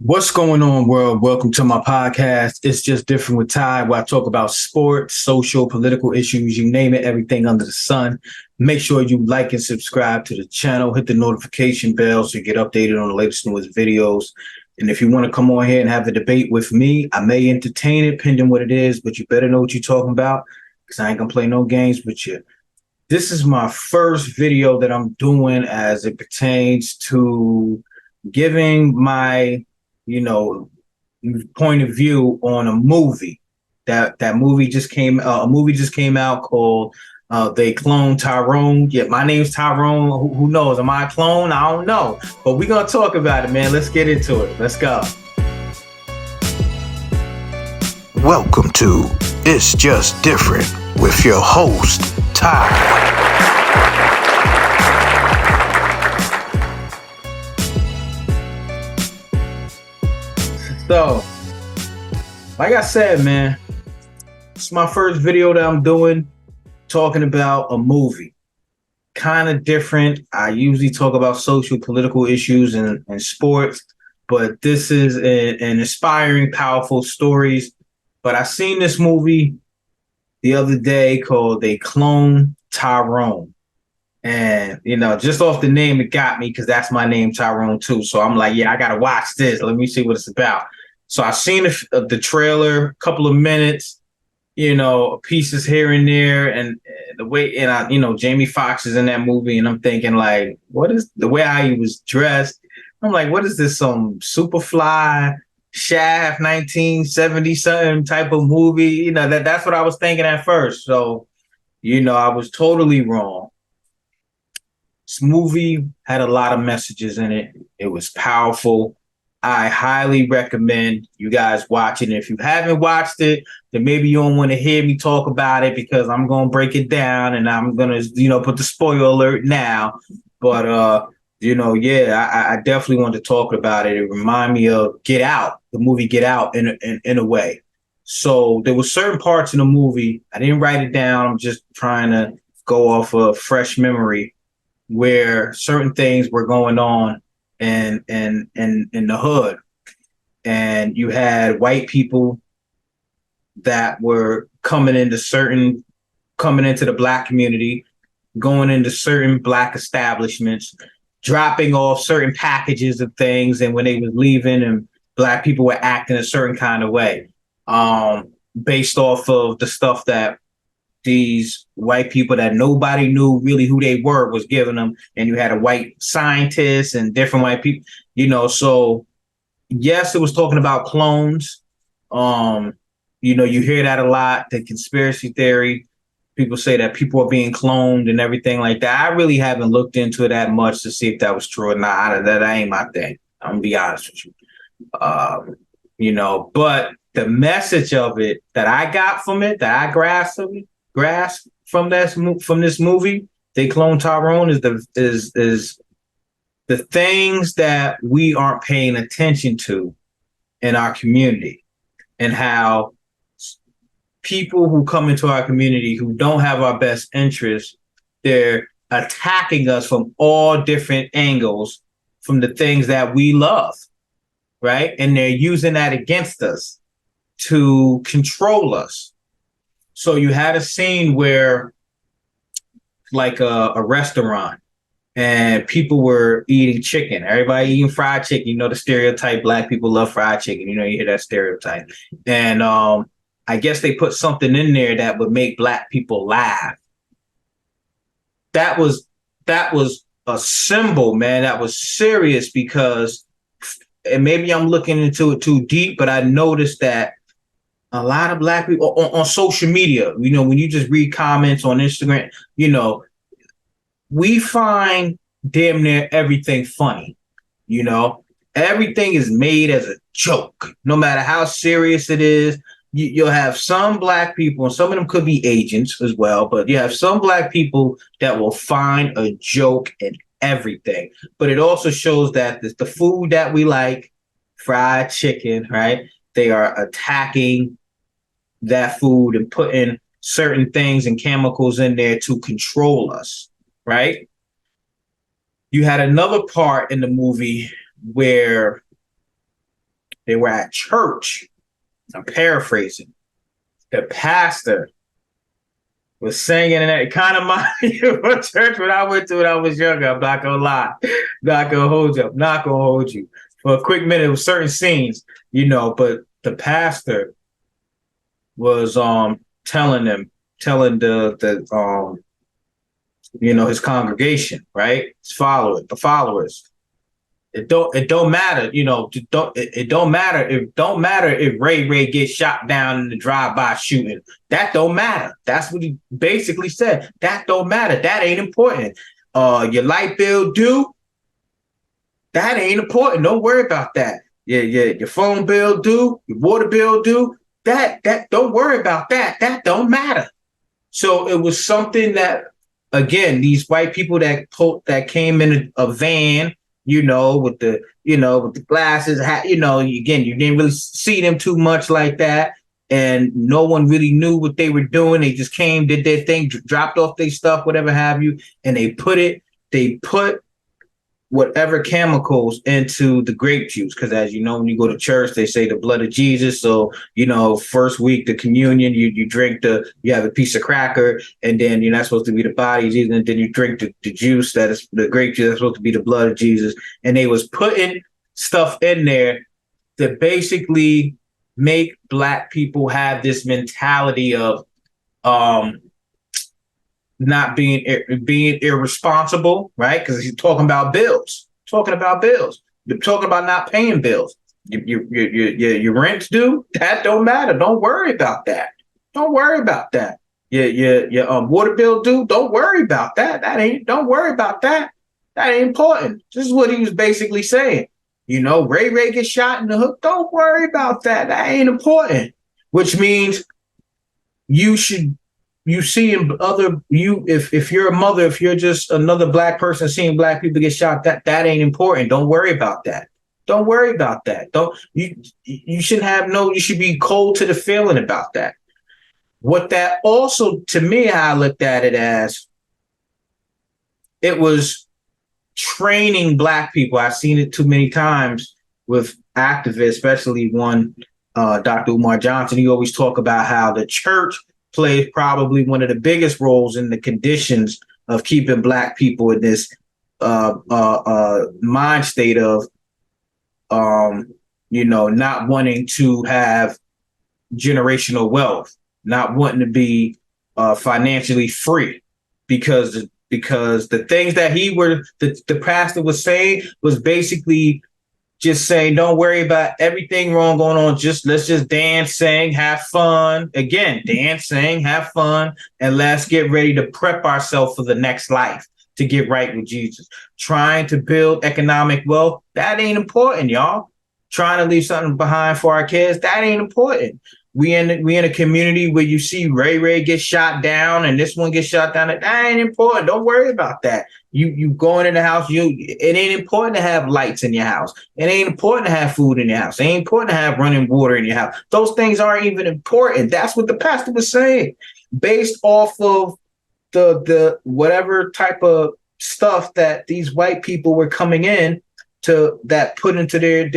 What's going on, world? Welcome to my podcast. It's just different with Ty, where I talk about sports, social, political issues, you name it, everything under the sun. Make sure you like and subscribe to the channel. Hit the notification bell so you get updated on the latest newest videos. And if you want to come on here and have a debate with me, I may entertain it, depending what it is, but you better know what you're talking about because I ain't gonna play no games with you. This is my first video that I'm doing as it pertains to giving my you know, point of view on a movie. That movie just came. A movie just came out called "They Cloned Tyrone." Yeah, my name's Tyrone. Who knows? Am I a clone? I don't know. But we're gonna talk about it, man. Let's get into it. Let's go. Welcome to It's Just Different with your host, Ty. So, like I said, man, it's my first video that I'm doing talking about a movie. Kind of different. I usually talk about social, political issues and sports, but this is an inspiring, powerful stories. But I seen this movie the other day called They Cloned Tyrone. And, just off the name, it got me because that's my name, Tyrone, too. So I'm like, yeah, I got to watch this. Let me see what it's about. So I seen the trailer, a couple of minutes, pieces here and there, and the way, Jamie Foxx is in that movie, and I'm thinking like, what is the way he was dressed? I'm like, what is this? Some Superfly, Shaft, 1970 something type of movie? That's what I was thinking at first. So, I was totally wrong. This movie had a lot of messages in it. It was powerful. I highly recommend you guys watch it. And if you haven't watched it, then maybe you don't want to hear me talk about it because I'm going to break it down and I'm going to, put the spoiler alert now. But, I definitely want to talk about it. It reminded me of Get Out, the movie Get Out in a way. So there were certain parts in the movie. I didn't write it down. I'm just trying to go off a fresh memory where certain things were going on in the hood, and you had white people that were coming into the black community, going into certain black establishments, dropping off certain packages of things, and when they was leaving, and black people were acting a certain kind of way, based off of the stuff that these white people that nobody knew really who they were was giving them. And you had a white scientist and different white people, so yes, it was talking about clones. You hear that a lot, the conspiracy theory. People say that people are being cloned and everything like that. I really haven't looked into it that much to see if that was true or not. That ain't my thing. I'm gonna be honest with you. But the message of it that I got from it, that I grasp from this movie, They Clone Tyrone, is the things that we aren't paying attention to in our community, and how people who come into our community who don't have our best interests, they're attacking us from all different angles from the things that we love, right? And they're using that against us to control us. So you had a scene where, like a restaurant, and people were eating chicken. Everybody eating fried chicken. The stereotype, black people love fried chicken. You hear that stereotype. And I guess they put something in there that would make black people laugh. That was a symbol, man. That was serious because, and maybe I'm looking into it too deep, but I noticed that a lot of black people on social media, when you just read comments on Instagram, we find damn near everything funny. Everything is made as a joke, no matter how serious it is. You'll have some black people, and some of them could be agents as well, but you have some black people that will find a joke in everything. But it also shows that the food that we like, fried chicken, right? They are attacking that food and putting certain things and chemicals in there to control us, right? You had another part in the movie where They were at church. I'm paraphrasing. The pastor was singing, and it kind of reminded you of a church when I went to when I was younger. I'm not gonna lie, not gonna hold you. I'm not gonna hold you. For a quick minute, with certain scenes, but the pastor was telling his congregation, right? The followers. It don't matter, it don't matter if Ray gets shot down in the drive-by shooting. That don't matter. That's what he basically said. That don't matter. That ain't important. Your light bill due. That ain't important. Don't worry about that. Your phone bill due, your water bill due. That don't worry about that. That don't matter. So it was something that, again, these white people that came in a van, with the glasses, hat, again, you didn't really see them too much like that. And no one really knew what they were doing. They just came, did their thing, dropped off their stuff, whatever have you. And they put whatever chemicals into the grape juice. Because as you know, when you go to church, they say the blood of Jesus. So, first week, the communion, you drink you have a piece of cracker, and then you're not supposed to be the body of Jesus. And then you drink the juice that is the grape juice that's supposed to be the blood of Jesus. And they was putting stuff in there to basically make Black people have this mentality of not being irresponsible, right? Because he's talking about bills. You're talking about not paying bills. Your rent's due. That don't matter. Don't worry about that. Don't worry about that. Your water bill due. Don't worry about that. Don't worry about that. That ain't important. This is what he was basically saying. Ray gets shot in the hook. Don't worry about that. That ain't important. Which means if you're a mother, if you're just another Black person seeing Black people get shot, that ain't important. Don't worry about that. Don't worry about that. You should be cold to the feeling about that. What that also, to me, I looked at it as, it was training Black people. I've seen it too many times with activists, especially one, Dr. Umar Johnson. He always talk about how the church plays probably one of the biggest roles in the conditions of keeping Black people in this mind state of, not wanting to have generational wealth, not wanting to be financially free, because the things that the pastor was saying was basically just saying, don't worry about everything wrong going on. Let's just dance, sing, have fun. Again, dance, sing, have fun, and let's get ready to prep ourselves for the next life to get right with Jesus. Trying to build economic wealth, that ain't important, y'all. Trying to leave something behind for our kids, that ain't important. We in a community where you see Ray get shot down and this one gets shot down. That ain't important. Don't worry about that. You going in the house. It ain't important to have lights in your house. It ain't important to have food in your house. It ain't important to have running water in your house. Those things aren't even important. That's what the pastor was saying, based off of the whatever type of stuff that these white people were coming in to that put into their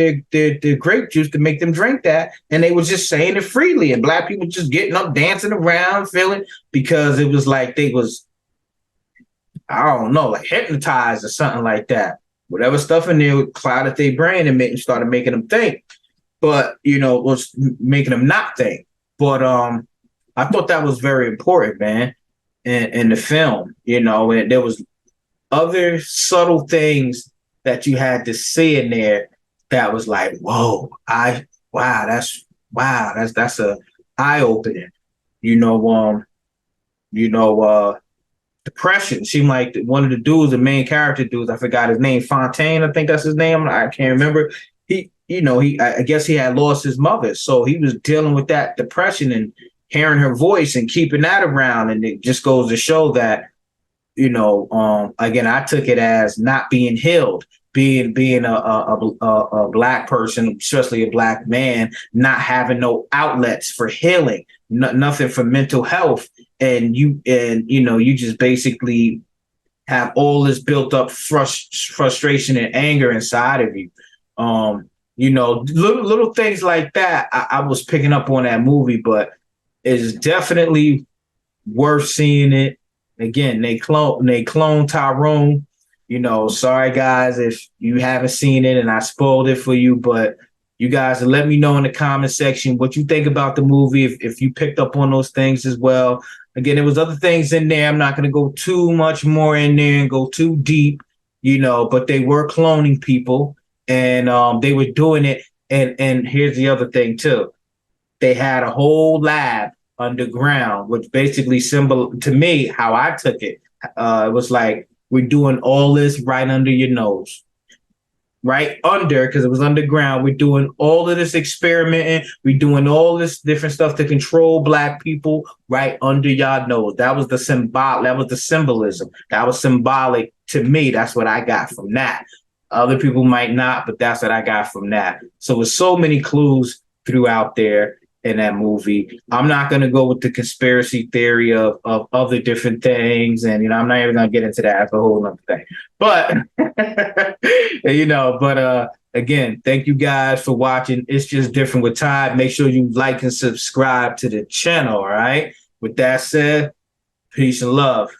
grape juice to make them drink that. And they was just saying it freely. And Black people just getting up, dancing around, feeling, because it was like they was, I don't know, like hypnotized or something like that. Whatever stuff in there clouded their brain and started making them think. But, it was making them not think. But I thought that was very important, man, in the film, and there was other subtle things that you had to see in there that was like, whoa, that's a eye opening. Depression seemed like one of the dudes, the main character dudes, I forgot his name, Fontaine, I think that's his name. I can't remember. I guess he had lost his mother, so he was dealing with that depression and hearing her voice and keeping that around. And it just goes to show that, again, I took it as not being healed, being a Black person, especially a Black man, not having no outlets for healing, nothing for mental health. And you just basically have all this built up frustration and anger inside of you. Little things like that. I was picking up on that movie, but it's definitely worth seeing it. Again, they clone Tyrone. Sorry guys if you haven't seen it and I spoiled it for you, but you guys let me know in the comment section what you think about the movie, if you picked up on those things as well. Again, there was other things in there. I'm not going to go too much more in there and go too deep, but they were cloning people, and they were doing it. And here's the other thing too. They had a whole lab underground, which basically to me, how I took it, it was like, we're doing all this right under your nose, right under, because it was underground. We're doing all of this experimenting. We're doing all this different stuff to control Black people right under y'all nose. That was the symbolism. That was symbolic to me. That's what I got from that. Other people might not, but that's what I got from that. So with so many clues throughout there in that movie, I'm not going to go with the conspiracy theory of other different things. And, I'm not even going to get into that. That's a whole other thing. But, again, thank you guys for watching. It's Just Different with Ty. Make sure you like and subscribe to the channel. All right. With that said, peace and love.